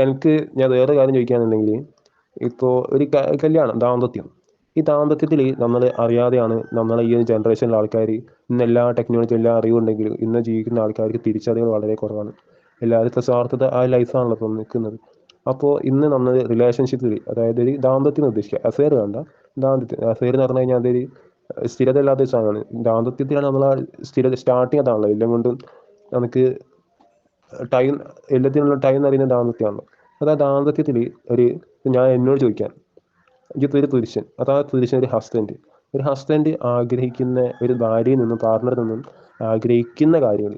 എനിക്ക് ഞാൻ വേറെ കാര്യം ചോദിക്കുകയാണെന്നുണ്ടെങ്കിൽ, ഇപ്പോൾ ഒരു കല്യാണം, ദാമ്പത്യം. ഈ ദാമ്പത്യത്തിൽ നമ്മൾ അറിയാതെയാണ് നമ്മളെ ഈ ഒരു ജനറേഷനിലെ ആൾക്കാർ, ഇന്ന് എല്ലാ ടെക്നോളജി എല്ലാ അറിവുണ്ടെങ്കിലും ഇന്ന് ജീവിക്കുന്ന ആൾക്കാർക്ക് തിരിച്ചറിവുകൾ വളരെ കുറവാണ്. എല്ലാവരും സ്വാർത്ഥത ആ ലൈഫാണല്ലോ ഇപ്പം നിൽക്കുന്നത്. അപ്പോൾ ഇന്ന് നമ്മൾ റിലേഷൻഷിപ്പിൽ, അതായത് ഒരു ദാമ്പത്യം ഉദ്ദേശിക്കുക, അഫെയർ വേണ്ട, ദാമ്പത്യം. അഫെയർ എന്ന് പറഞ്ഞു കഴിഞ്ഞാൽ അതൊരു സ്ഥിരത ഇല്ലാത്ത ഒരു സാധനമാണ്. ദാമ്പത്യത്തിലാണ് നമ്മൾ ആ സ്ഥിരത സ്റ്റാർട്ടിങ് അതാണല്ലോ. എല്ലാം കൊണ്ടും നമുക്ക് ടൈം, എല്ലാത്തിനുള്ള ടൈം എന്ന് പറയുന്നത് ദാമ്പത്യമാണല്ലോ. അത് ആ ദാമ്പത്യത്തിൽ ഒരു, ഞാൻ എന്നോട് ചോദിക്കാൻ, ഇതിപ്പോൾ ഒരു പുരുഷൻ, അത് ആ പുരുഷൻ ഒരു ഹസ്ബൻഡ് ആഗ്രഹിക്കുന്ന ഒരു ഭാര്യയിൽ നിന്നും പാർട്ണറിൽ നിന്നും ആഗ്രഹിക്കുന്ന കാര്യങ്ങൾ,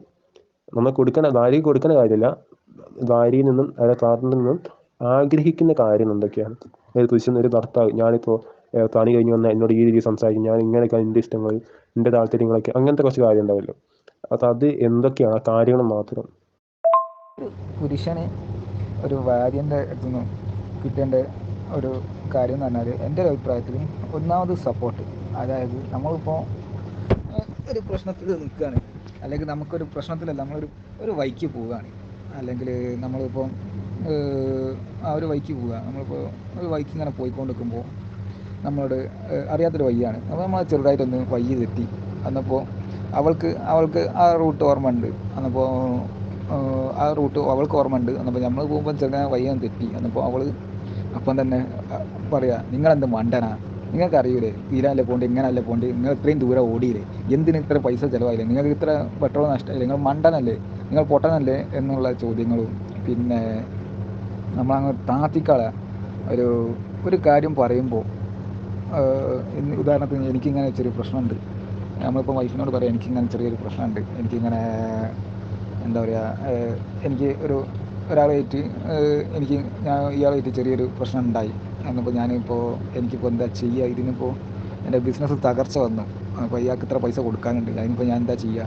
നമ്മൾ കൊടുക്കുന്ന ഭാര്യയ്ക്ക് കൊടുക്കുന്ന കാര്യമല്ല, ഭാര്യയിൽ നിന്നും അതായത് പാർട്ണറിൽ നിന്നും ആഗ്രഹിക്കുന്ന കാര്യങ്ങൾ എന്തൊക്കെയാണ്? ഒരു പുരുഷൻ, ഒരു ഭർത്താവ്, ഞാനിപ്പോൾ പണി കഴിഞ്ഞ് വന്നാൽ എന്നോട് ഈ രീതിയിൽ സംസാരിക്കും, ഞാൻ ഇങ്ങനെയൊക്കെ എൻ്റെ ഇഷ്ടങ്ങൾ, എൻ്റെ താല്പര്യങ്ങളൊക്കെ, അങ്ങനത്തെ കുറച്ച് കാര്യം ഉണ്ടാവല്ലോ. അപ്പം അത് എന്തൊക്കെയാണ് ആ കാര്യങ്ങൾ മാത്രം? പുരുഷന് ഒരു ഭാര്യൻ്റെ അടുത്ത് നിന്ന് കിട്ടേണ്ട ഒരു കാര്യം എന്ന് പറഞ്ഞാൽ, എൻ്റെ ഒരു അഭിപ്രായത്തിൽ ഒന്നാമത് സപ്പോർട്ട്. അതായത് നമ്മളിപ്പോൾ ഒരു പ്രശ്നത്തിൽ നിൽക്കുകയാണ്, അല്ലെങ്കിൽ നമുക്കൊരു പ്രശ്നത്തിലല്ല, ഒരു വഴിക്ക് പോവുകയാണ്, അല്ലെങ്കിൽ നമ്മളിപ്പോൾ ആ ഒരു വഴിക്ക് പോവുക, നമ്മളിപ്പോൾ ഒരു വഴിക്ക് ഇങ്ങനെ പോയിക്കൊണ്ടിരിക്കുമ്പോൾ നമ്മളോട് അറിയാത്തൊരു വഴിയാണ്, അപ്പോൾ നമ്മൾ ചെറുതായിട്ടൊന്ന് വഴി തെറ്റി. അന്നപ്പോൾ അവൾക്ക് ആ റൂട്ട് ഓർമ്മ ഉണ്ട്. അന്നപ്പോൾ ആ റൂട്ട് അവൾക്ക് ഓർമ്മ ഉണ്ട്. അന്നപ്പോൾ നമ്മൾ പോകുമ്പോൾ ചെറുങ്ങനെ വഴിയൊന്ന് തെറ്റി. അന്നപ്പോൾ അവൾ അപ്പം തന്നെ പറയാ, നിങ്ങളെന്ത് മണ്ടനാ, നിങ്ങൾക്ക് അറിയൂലേ ഇതിലല്ലേ പോണ്ടി, ഇങ്ങനല്ലേ പോണ്ടി, നിങ്ങൾ ഇത്രയും ദൂരം ഓടിയില്ലേ, എന്തിന് ഇത്ര പൈസ ചിലവായില്ലേ, നിങ്ങൾക്ക് ഇത്ര പെട്രോൾ നഷ്ടമായില്ലേ, നിങ്ങൾ മണ്ടനല്ലേ, നിങ്ങൾ പൊട്ടനല്ലേ എന്നുള്ള ചോദ്യങ്ങളും. പിന്നെ നമ്മളങ്ങ് താത്തിക്കള ഒരു ഒരു കാര്യം പറയുമ്പോൾ, ഉദാഹരണത്തിന് എനിക്കിങ്ങനെ ചെറിയ പ്രശ്നമുണ്ട്, നമ്മളിപ്പോൾ വൈഫിനോട് പറയാം എനിക്കിങ്ങനെ ചെറിയൊരു പ്രശ്നമുണ്ട്, എനിക്കിങ്ങനെ എന്താ പറയുക, എനിക്ക് ഒരാളായിട്ട് ഞാൻ ഇയാളായിട്ട് ചെറിയൊരു പ്രശ്നം ഉണ്ടായി. എന്നിപ്പോൾ എനിക്കിപ്പോൾ എന്താ ചെയ്യുക, ഇതിനിപ്പോൾ എൻ്റെ ബിസിനസ് തകർച്ച വന്നു, അപ്പോൾ ഇയാൾക്ക് ഇത്ര പൈസ കൊടുക്കാനുണ്ട്, അതിനിപ്പോൾ ഞാൻ എന്താ ചെയ്യുക?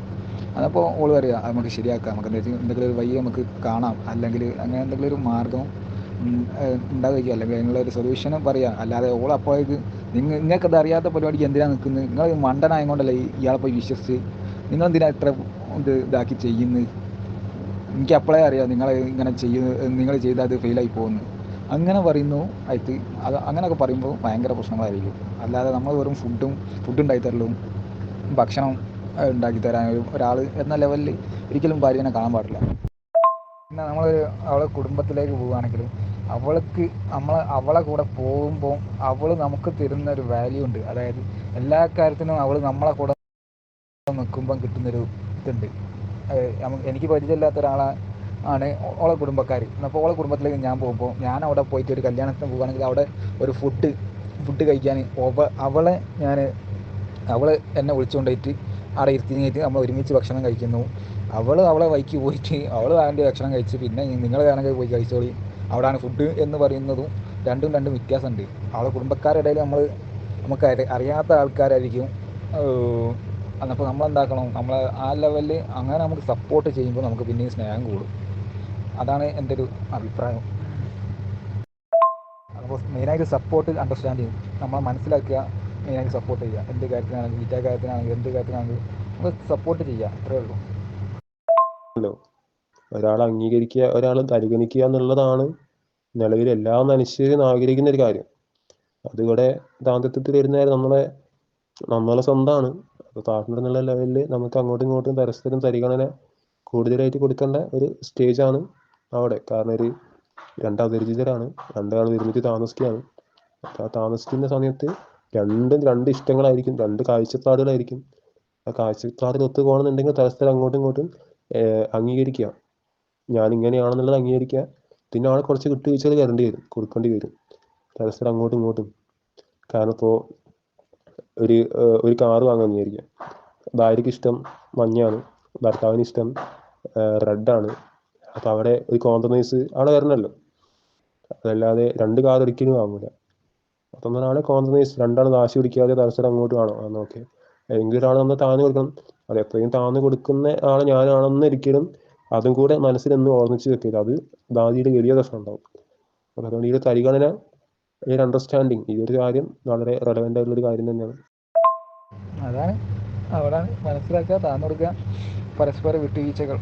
അതപ്പോൾ ഓള് പറയുക, അത് നമുക്ക് ശരിയാക്കാം, നമുക്ക് എന്തെങ്കിലും ഒരു വഴി നമുക്ക് കാണാം, അല്ലെങ്കിൽ അങ്ങനെ എന്തെങ്കിലും ഒരു മാർഗം ഉണ്ടാവുകയോ, അല്ലെങ്കിൽ അതിനുള്ള ഒരു സൊല്യൂഷനും പറയാം. അല്ലാതെ ഓളപ്പോഴേക്ക് നിങ്ങൾക്കത് അറിയാത്ത പരിപാടിക്ക് എന്തിനാണ് നിൽക്കുന്നത്, നിങ്ങൾ മണ്ടനായതുകൊണ്ടല്ലേ ഇയാളെ പോയി വിശ്വസിച്ച്, നിങ്ങളെന്തിനാ ഇത്ര ഇതാക്കി ചെയ്യുന്നത്, എനിക്ക് അപ്പോഴേ അറിയാം നിങ്ങൾ ഇങ്ങനെ നിങ്ങൾ ചെയ്താൽ അത് ഫെയിലായി പോകുന്നു, അങ്ങനെ പറയുന്നു. ആയിട്ട് അങ്ങനെയൊക്കെ പറയുമ്പോൾ ഭയങ്കര പ്രശ്നങ്ങളായിരിക്കും. അല്ലാതെ നമ്മൾ വെറും ഫുഡ് ഉണ്ടാക്കി തരലും ഭക്ഷണം ഉണ്ടാക്കി തരാൻ ഒരാൾ എന്ന ലെവലിൽ ഒരിക്കലും ഭാര്യനെ കാണാൻ പാടില്ല. പിന്നെ അവളെ കുടുംബത്തിലേക്ക് പോവുകയാണെങ്കിൽ, അവളെ കൂടെ പോകുമ്പോൾ അവൾ നമുക്ക് തരുന്ന ഒരു വാല്യൂ ഉണ്ട്. അതായത് എല്ലാ കാര്യത്തിനും അവൾ നമ്മളെ കൂടെ നിൽക്കുമ്പം കിട്ടുന്നൊരു ഇതുണ്ട്. എനിക്ക് പരിചയമില്ലാത്ത ആണ് ഓളെ കുടുംബക്കാർ. അപ്പോൾ ഓളെ കുടുംബത്തിലേക്ക് ഞാൻ പോകുമ്പോൾ, ഞാൻ അവിടെ പോയിട്ട് ഒരു കല്യാണത്തിന് പോകുകയാണെങ്കിൽ അവിടെ ഒരു ഫുഡ് കഴിക്കാൻ അവൾ എന്നെ വിളിച്ചുകൊണ്ട് പോയിട്ട് അവിടെ ഇരുത്തിയിട്ട് നമ്മൾ ഒരുമിച്ച് ഭക്ഷണം കഴിക്കുന്നു. അവളെ വഴിക്ക് പോയിട്ട് അവൾ വേണ്ടി ഭക്ഷണം കഴിച്ച്, പിന്നെ നിങ്ങൾ വേണമെങ്കിൽ പോയി കഴിച്ചോളി, അവിടെയാണ് ഫുഡ് എന്ന് പറയുന്നതും രണ്ടും വ്യത്യാസമുണ്ട്. അവളെ കുടുംബക്കാരുടെ ഇടയിൽ നമുക്ക് അറിയാത്ത ആൾക്കാരായിരിക്കും. അപ്പോൾ നമ്മളെന്താക്കണം, നമ്മൾ ആ ലെവലിൽ അങ്ങനെ നമുക്ക് സപ്പോർട്ട് ചെയ്യുമ്പോൾ നമുക്ക് പിന്നെയും സ്നേഹം കൂടും. അതാണ് എൻ്റെ ഒരു അഭിപ്രായം. അപ്പോൾ മെയിനായിട്ട് സപ്പോർട്ട്, അണ്ടർസ്റ്റാൻഡിങ്, നമ്മൾ മനസ്സിലാക്കുക, മെയിനായിട്ട് സപ്പോർട്ട് ചെയ്യുക. എന്ത് കാര്യത്തിനാണെങ്കിലും, വീട്ടാ കാര്യത്തിനാണെങ്കിലും എന്ത് കാര്യത്തിനാണെങ്കിലും നമ്മൾ സപ്പോർട്ട് ചെയ്യുക, അത്രേ ഉള്ളൂ. ഒരാൾ അംഗീകരിക്കുക, ഒരാൾ പരിഗണിക്കുക എന്നുള്ളതാണ് നിലവിൽ എല്ലാ മനുഷ്യരും ആഗ്രഹിക്കുന്ന ഒരു കാര്യം. അതിവിടെ ദാമ്പത്യത്തിൽ വരുന്ന നമ്മളെ സ്വന്തമാണ്. അപ്പോൾ പാർട്ട്ണർ എന്നുള്ള ലെവലിൽ നമുക്ക് അങ്ങോട്ടും ഇങ്ങോട്ടും പരസ്പരം പരിഗണന കൂടുതലായിട്ട് കൊടുക്കേണ്ട ഒരു സ്റ്റേജാണ് അവിടെ. കാരണം രണ്ടപരിചിതരാണ്, രണ്ടാൾ ഒരുമിച്ച് താമസിക്കുകയാണ്. അപ്പോൾ ആ താമസിക്കുന്ന സമയത്ത് രണ്ട് ഇഷ്ടങ്ങളായിരിക്കും, രണ്ട് കാഴ്ചപ്പാടുകളായിരിക്കും. ആ കാഴ്ചപ്പാടിൽ ഒത്തു പോകണമെന്നുണ്ടെങ്കിൽ പരസ്പരം അങ്ങോട്ടും ഇങ്ങോട്ടും അംഗീകരിക്കുക. ഞാനിങ്ങനെയാണെന്നുള്ളത് അംഗീകരിക്കുക. പിന്നെ ആളെ കുറച്ച് വിട്ടുവീഴ്ചകൾ കൊടുക്കേണ്ടി വരും പരസ്പരം അങ്ങോട്ടും ഇങ്ങോട്ടും. കാരണം ഇപ്പോൾ ഒരു കാറ് വാങ്ങാമെന്ന് വിചാരിക്കുക. ഭാര്യയ്ക്ക് ഇഷ്ടം മഞ്ഞാണ്, ഭർത്താവിന് ഇഷ്ടം റെഡാണ്. അപ്പോൾ അവിടെ ഒരു കോംപ്രമൈസ് അവിടെ വരണമല്ലോ. അതല്ലാതെ രണ്ട് കാർ ഒരിക്കലും വാങ്ങില്ല. അപ്പം ആളെ കോംപ്രമൈസ്, രണ്ടാൾ വാശി പിടിക്കാതെ പരസ്പരം അങ്ങോട്ട് വേണോ ഓക്കെ, ഏതെങ്കിലും ഒരാൾ നമ്മൾ താഴ്ന്നു കൊടുക്കണം. അത് എപ്പോഴും താഴ്ന്നു കൊടുക്കുന്ന ആൾ ഞാനാണെന്നൊരിക്കലും അതും കൂടെ മനസ്സിലൊന്ന് ഓർമ്മിച്ച് വെക്കരുത്. അത് ഭാവിയിൽ വലിയ പ്രശ്നം ഉണ്ടാവും. അപ്പം അതുകൊണ്ട് ഈ ഒരു പരിഗണന, ഈ ഒരു അണ്ടർസ്റ്റാൻഡിങ്, ഈ ഒരു കാര്യം വളരെ റെലവൻ്റ് ആയിട്ടുള്ളൊരു കാര്യം തന്നെയാണ്. അതാണ് മനസ്സിലാക്കുക, താഴ്ന്നു കൊടുക്കുക, പരസ്പര വിട്ടുവീഴ്ചകൾ.